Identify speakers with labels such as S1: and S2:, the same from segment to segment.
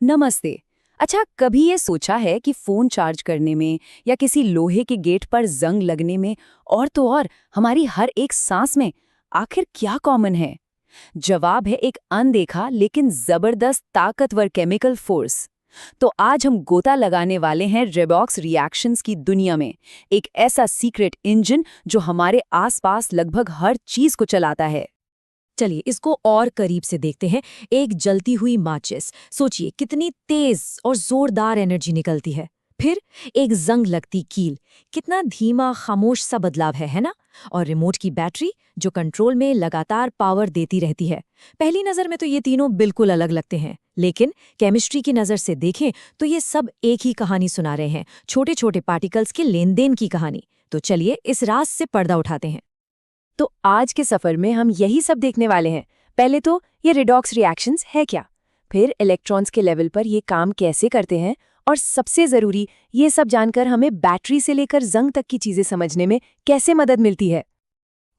S1: नमस्ते। अच्छा, कभी ये सोचा है कि फोन चार्ज करने में या किसी लोहे के गेट पर जंग लगने में और तो और हमारी हर एक सांस में आखिर क्या कॉमन है? जवाब है एक अनदेखा लेकिन जबरदस्त ताकतवर केमिकल फोर्स। तो आज हम गोता लगाने वाले हैं रेडॉक्स रिएक्शंस की दुनिया में, एक ऐसा सीक्रेट इंजन जो हमारे आसपास लगभग हर चीज को चलाता है।
S2: चलिए इसको और करीब से देखते हैं। एक जलती हुई माचिस, सोचिए कितनी तेज और जोरदार एनर्जी निकलती है। फिर एक जंग लगती कील, कितना धीमा खामोश सा बदलाव है ना। और रिमोट की बैटरी जो कंट्रोल में लगातार पावर देती रहती है। पहली नज़र में तो ये तीनों बिल्कुल अलग लगते हैं, लेकिन केमिस्ट्री की नज़र से देखें तो ये सब एक ही कहानी सुना रहे हैं, छोटे छोटे पार्टिकल्स के लेन देन की कहानी। तो चलिए इस राज से पर्दा उठाते हैं।
S1: तो आज के सफर में हम यही सब देखने वाले हैं। पहले तो ये रेडॉक्स रिएक्शंस है क्या, फिर इलेक्ट्रॉन्स के लेवल पर ये काम कैसे करते हैं, और सबसे जरूरी ये सब जानकर हमें बैटरी से लेकर जंग तक की चीजें समझने में कैसे मदद मिलती है।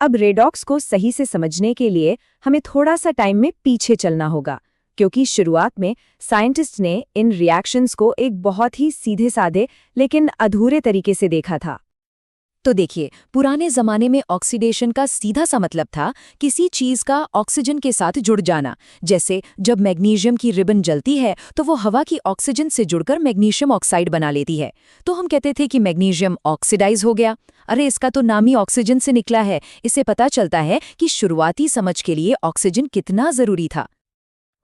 S1: अब रेडॉक्स को सही से समझने के लिए हमें थोड़ा सा टाइम में पीछे चलना होगा, क्योंकि शुरुआत में साइंटिस्ट ने इन रिएक्शंस को एक बहुत ही सीधे साधे लेकिन अधूरे तरीके से देखा था। तो देखिए, पुराने जमाने में ऑक्सीडेशन का सीधा सा मतलब था किसी चीज का ऑक्सीजन के साथ जुड़ जाना। जैसे जब मैग्नीशियम की रिबन जलती है तो वो हवा की ऑक्सीजन से जुड़कर मैग्नीशियम ऑक्साइड बना लेती है, तो हम कहते थे कि मैग्नीशियम ऑक्सीडाइज हो गया। अरे इसका तो नाम ही ऑक्सीजन से निकला है। इससे पता चलता है कि शुरुआती समझ के लिए ऑक्सीजन कितना जरूरी था।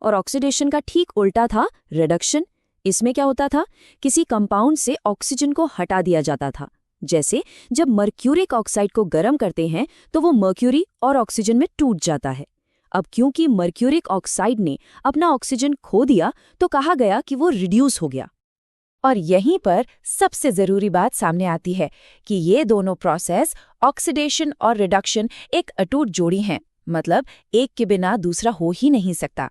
S1: और ऑक्सीडेशन का ठीक उल्टा था रिडक्शन। इसमें क्या होता था, किसी कंपाउंड से ऑक्सीजन को हटा दिया जाता था। जैसे जब मर्क्यूरिक ऑक्साइड को गर्म करते हैं तो वो मर्क्यूरी और ऑक्सीजन में टूट जाता है। अब क्योंकि मर्क्यूरिक ऑक्साइड ने अपना ऑक्सीजन खो दिया तो कहा गया कि वो रिड्यूस हो गया। और यहीं पर सबसे जरूरी बात सामने आती है कि ये दोनों प्रोसेस, ऑक्सीडेशन और रिडक्शन, एक अटूट जोड़ी हैं। मतलब एक के बिना दूसरा हो ही नहीं सकता।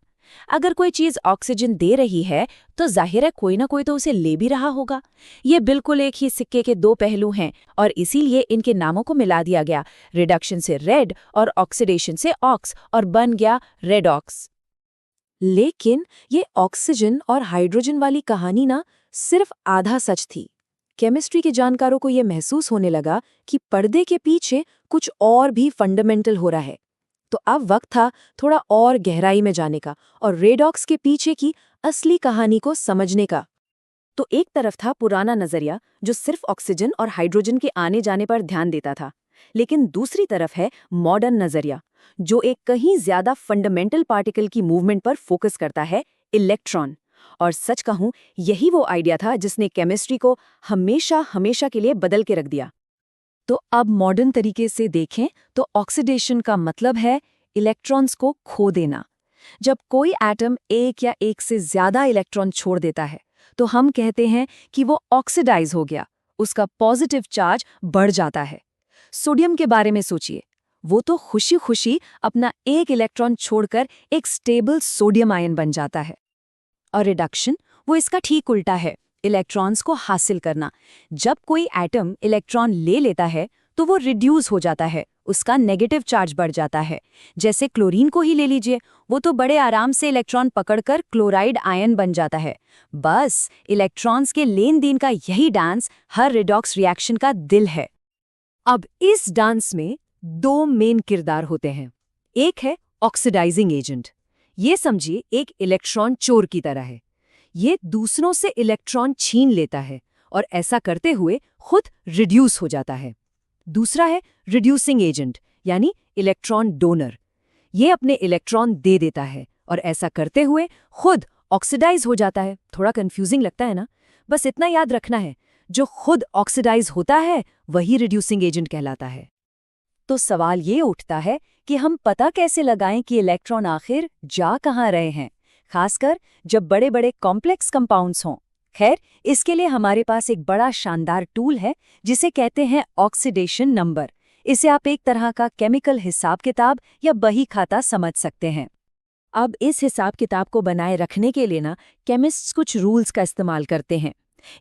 S1: अगर कोई चीज ऑक्सीजन दे रही है तो जाहिर है कोई ना कोई तो उसे ले भी रहा होगा। ये बिल्कुल एक ही सिक्के के दो पहलू हैं, और इसीलिए इनके नामों को मिला दिया गया। रिडक्शन से रेड और ऑक्सीडेशन से ऑक्स, और बन गया रेडॉक्स। लेकिन ये ऑक्सीजन और हाइड्रोजन वाली कहानी ना सिर्फ आधा सच थी। केमिस्ट्री के जानकारों को ये महसूस होने लगा कि पर्दे के पीछे कुछ और भी फंडामेंटल हो रहा है। तो अब वक्त था थोड़ा और गहराई में जाने का और रेडॉक्स के पीछे की असली कहानी को समझने का। तो एक तरफ था पुराना नजरिया जो सिर्फ ऑक्सीजन और हाइड्रोजन के आने जाने पर ध्यान देता था, लेकिन दूसरी तरफ है मॉडर्न नजरिया जो एक कहीं ज्यादा फंडामेंटल पार्टिकल की मूवमेंट पर फोकस करता है, इलेक्ट्रॉन। और सच कहूं, यही वो आइडिया था जिसने केमिस्ट्री को हमेशा हमेशा के लिए बदल के रख दिया। तो अब मॉडर्न तरीके से देखें तो ऑक्सीडेशन का मतलब है इलेक्ट्रॉन्स को खो देना। जब कोई एटम एक या एक से ज्यादा इलेक्ट्रॉन छोड़ देता है तो हम कहते हैं कि वो ऑक्सीडाइज हो गया, उसका पॉजिटिव चार्ज बढ़ जाता है। सोडियम के बारे में सोचिए, वो तो खुशी खुशी अपना एक इलेक्ट्रॉन छोड़कर एक स्टेबल सोडियम आयन बन जाता है। और रिडक्शन वो इसका ठीक उल्टा है, इलेक्ट्रॉन्स को हासिल करना। जब कोई एटम इलेक्ट्रॉन ले लेता है तो वो रिड्यूस हो जाता है, उसका नेगेटिव चार्ज बढ़ जाता है। जैसे क्लोरीन को ही ले लीजिए, वो तो बड़े आराम से इलेक्ट्रॉन पकड़कर क्लोराइड आयन बन जाता है। बस इलेक्ट्रॉन्स के लेन देन का यही डांस हर रिडॉक्स रिएक्शन का दिल है। अब इस डांस में दो मेन किरदार होते हैं। एक है ऑक्सीडाइजिंग एजेंट। ये समझिए एक इलेक्ट्रॉन चोर की तरह है। ये दूसरों से इलेक्ट्रॉन छीन लेता है और ऐसा करते हुए खुद रिड्यूस हो जाता है। दूसरा है रिड्यूसिंग एजेंट, यानी इलेक्ट्रॉन डोनर। ये अपने इलेक्ट्रॉन दे देता है और ऐसा करते हुए खुद ऑक्सीडाइज हो जाता है। थोड़ा कंफ्यूजिंग लगता है ना? बस इतना याद रखना है, जो खुद ऑक्सीडाइज होता है वही रिड्यूसिंग एजेंट कहलाता है। तो सवाल ये उठता है कि हम पता कैसे लगाएं कि इलेक्ट्रॉन आखिर जा कहाँ रहे हैं, खासकर जब बड़े बड़े कॉम्प्लेक्स कंपाउंड्स हों। खैर, इसके लिए हमारे पास एक बड़ा शानदार टूल है जिसे कहते हैं ऑक्सीडेशन नंबर। इसे आप एक तरह का केमिकल हिसाब किताब या बही खाता समझ सकते हैं। अब इस हिसाब किताब को बनाए रखने के लिए ना केमिस्ट्स कुछ रूल्स का इस्तेमाल करते हैं।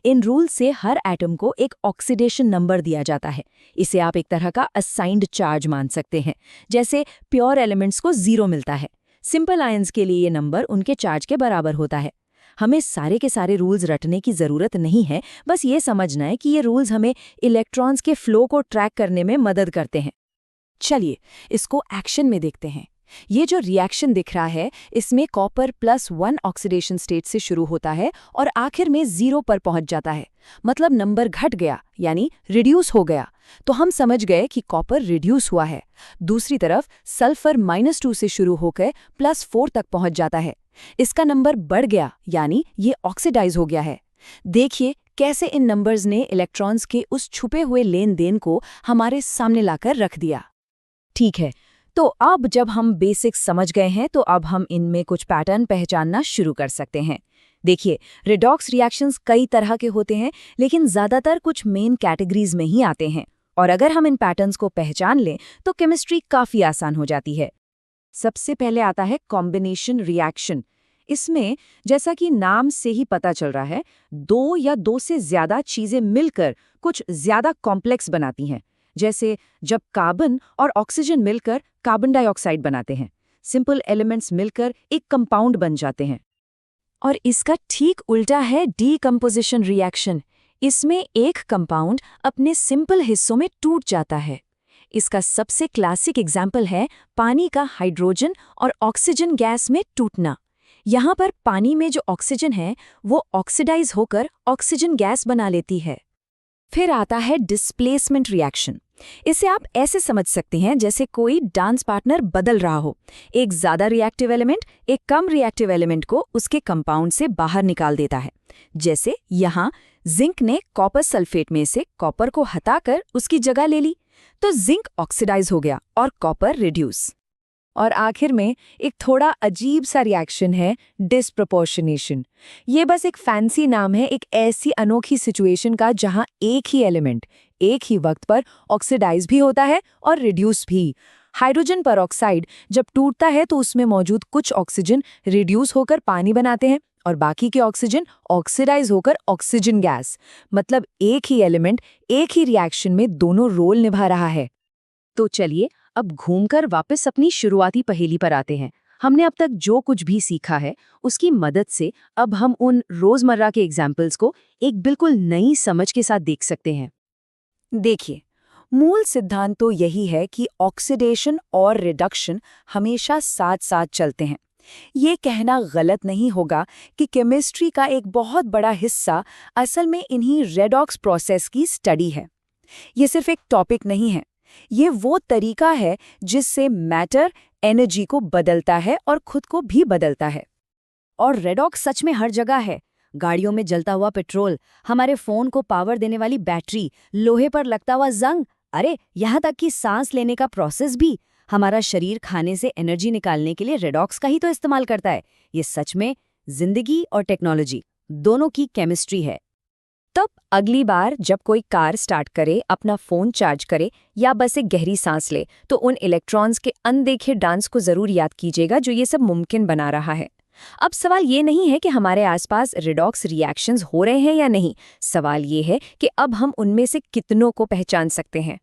S1: इन रूल से हर एटम को एक ऑक्सीडेशन नंबर दिया जाता है। इसे आप एक तरह का असाइंड चार्ज मान सकते हैं। जैसे प्योर एलिमेंट्स को 0 मिलता है, सिंपल आयंस के लिए ये नंबर उनके चार्ज के बराबर होता है। हमें सारे के सारे रूल्स रटने की ज़रूरत नहीं है, बस ये समझना है कि ये रूल्स हमें इलेक्ट्रॉन्स के फ्लो को ट्रैक करने में मदद करते हैं। चलिए इसको एक्शन में देखते हैं। ये जो रिएक्शन दिख रहा है, इसमें कॉपर +1 ऑक्सीडेशन स्टेट से शुरू होता है और आखिर में 0 पर पहुंच जाता है। मतलब नंबर घट गया, यानी रिड्यूस हो गया। तो हम समझ गए कि कॉपर रिड्यूस हुआ है। दूसरी तरफ सल्फर -2 से शुरू होकर +4 तक पहुंच जाता है। इसका नंबर बढ़ गया, यानी ये ऑक्सीडाइज हो गया है। देखिए कैसे इन नंबर्स ने इलेक्ट्रॉन्स के उस छुपे हुए लेन देन को हमारे सामने लाकर रख दिया। ठीक है, तो अब जब हम बेसिक्स समझ गए हैं तो अब हम इनमें कुछ पैटर्न पहचानना शुरू कर सकते हैं। देखिए, रिडॉक्स रिएक्शंस कई तरह के होते हैं, लेकिन ज़्यादातर कुछ मेन कैटेगरीज में ही आते हैं। और अगर हम इन पैटर्न्स को पहचान लें तो केमिस्ट्री काफ़ी आसान हो जाती है। सबसे पहले आता है कॉम्बिनेशन रिएक्शन। इसमें, जैसा कि नाम से ही पता चल रहा है, 2 या 2 से ज़्यादा चीज़ें मिलकर कुछ ज़्यादा कॉम्प्लेक्स बनाती हैं। जैसे जब कार्बन और ऑक्सीजन मिलकर कार्बन डाइऑक्साइड बनाते हैं, सिंपल एलिमेंट्स मिलकर एक कंपाउंड बन जाते हैं। और इसका ठीक उल्टा है डीकंपोजिशन रिएक्शन। इसमें एक कंपाउंड अपने सिंपल हिस्सों में टूट जाता है। इसका सबसे क्लासिक एग्जाम्पल है पानी का हाइड्रोजन और ऑक्सीजन गैस में टूटना। यहाँ पर पानी में जो ऑक्सीजन है वो ऑक्सीडाइज होकर ऑक्सीजन गैस बना लेती है। फिर आता है डिस्प्लेसमेंट रिएक्शन। इसे आप ऐसे समझ सकते हैं जैसे कोई डांस पार्टनर बदल रहा हो। एक ज़्यादा रिएक्टिव एलिमेंट एक कम रिएक्टिव एलिमेंट को उसके कंपाउंड से बाहर निकाल देता है। जैसे यहाँ जिंक ने कॉपर सल्फेट में से कॉपर को हटाकर उसकी जगह ले ली, तो जिंक ऑक्सीडाइज हो गया और कॉपर रिड्यूस। और आखिर में एक थोड़ा अजीब सा रिएक्शन है डिस्प्रपोर्शनेशन। ये बस एक फैंसी नाम है एक ऐसी अनोखी सिचुएशन का जहां एक ही एलिमेंट एक ही वक्त पर ऑक्सीडाइज भी होता है और रिड्यूस भी। हाइड्रोजन परऑक्साइड जब टूटता है तो उसमें मौजूद कुछ ऑक्सीजन रिड्यूस होकर पानी बनाते हैं और बाकी के ऑक्सीजन ऑक्सीडाइज होकर ऑक्सीजन गैस। मतलब एक ही एलिमेंट एक ही रिएक्शन में दोनों रोल निभा रहा है। तो चलिए अब घूमकर वापस अपनी शुरुआती पहेली पर आते हैं। हमने अब तक जो कुछ भी सीखा है उसकी मदद से अब हम उन रोजमर्रा के एग्जाम्पल्स को एक बिल्कुल नई समझ के साथ देख सकते हैं। देखिए, मूल सिद्धांत तो यही है कि ऑक्सीडेशन और रिडक्शन हमेशा साथ साथ चलते हैं। ये कहना गलत नहीं होगा कि केमिस्ट्री का एक बहुत बड़ा हिस्सा असल में इन्हीं रेडॉक्स प्रोसेस की स्टडी है। ये सिर्फ एक टॉपिक नहीं है, ये वो तरीका है जिससे मैटर एनर्जी को बदलता है और खुद को भी बदलता है। और रेडॉक्स सच में हर जगह है। गाड़ियों में जलता हुआ पेट्रोल, हमारे फोन को पावर देने वाली बैटरी, लोहे पर लगता हुआ जंग, अरे यहाँ तक कि सांस लेने का प्रोसेस भी। हमारा शरीर खाने से एनर्जी निकालने के लिए रेडॉक्स का ही तो इस्तेमाल करता है। ये सच में जिंदगी और टेक्नोलॉजी दोनों की केमिस्ट्री है। तब अगली बार जब कोई कार स्टार्ट करे, अपना फोन चार्ज करे या बस एक गहरी सांस ले, तो उन इलेक्ट्रॉन्स के अनदेखे डांस को जरूर याद कीजिएगा जो ये सब मुमकिन बना रहा है। अब सवाल ये नहीं है कि हमारे आसपास रिडॉक्स रिएक्शंस हो रहे हैं या नहीं। सवाल ये है कि अब हम उनमें से कितनों को पहचान सकते हैं।